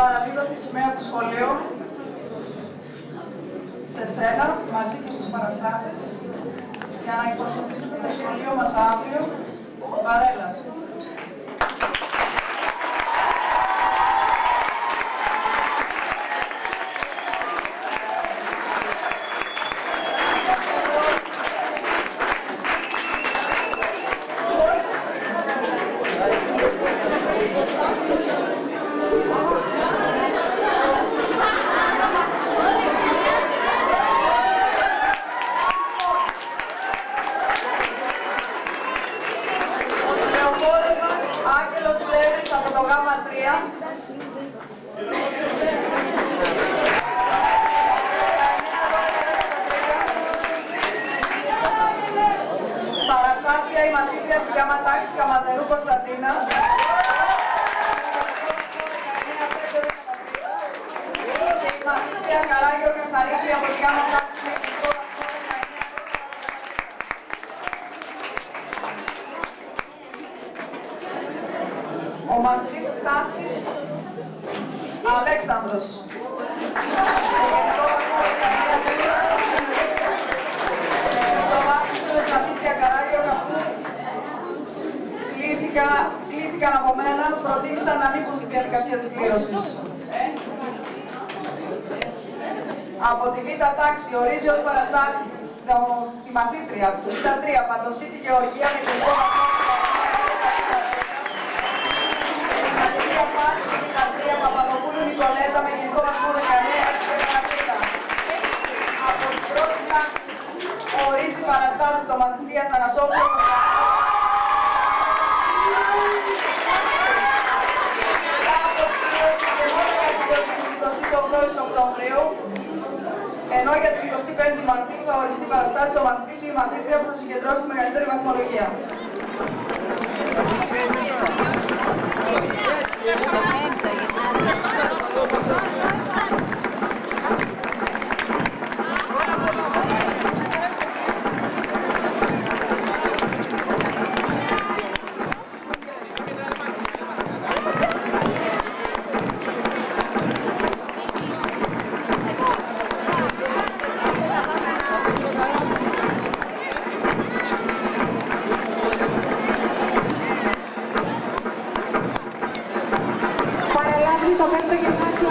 παραδίδω τη σημαία του σχολείου σε σένα, μαζί και στους παραστάτες, για να εκπροσωπήσετε το σχολείο μας αύριο στην παρέλαση. Από το γάμα 3. Παραστάτρια η μαθήτρια της γάμα τάξη Καματερού Κωνσταντίνα. Και η μαθήτρια Καράγιο Καθαρίκη από τη γάμα τάξη. Ο μαθητής Τάσης Αλέξανδρος. Σοβάθησε με την μαθήτρια Καράγιο Καφού. Κλήθηκαν από μένα, προτίμησαν να ανήκουν στη διαδικασία της κλήρωσης. Από τη Β' τάξη ορίζει ως παραστάτη τη μαθήτρια του Β' 3 Παντοσίτη Γεωργία με γενικό βαθμό. Παπαδοπούλου Νικολέτα με γενικό βαθμό 19. Από την πρώτη τάξη ορίζει παραστάτη το μαθητή Αθανασόπουλο. Στις 28 Οκτωβρίου, ενώ για την 25η Μαρτίου θα οριστεί παραστάτης ο μαθητής ή η μαθήτρια που θα συγκεντρώσει τη μεγαλύτερη βαθμολογία. Το 5ο Γυμνάσιο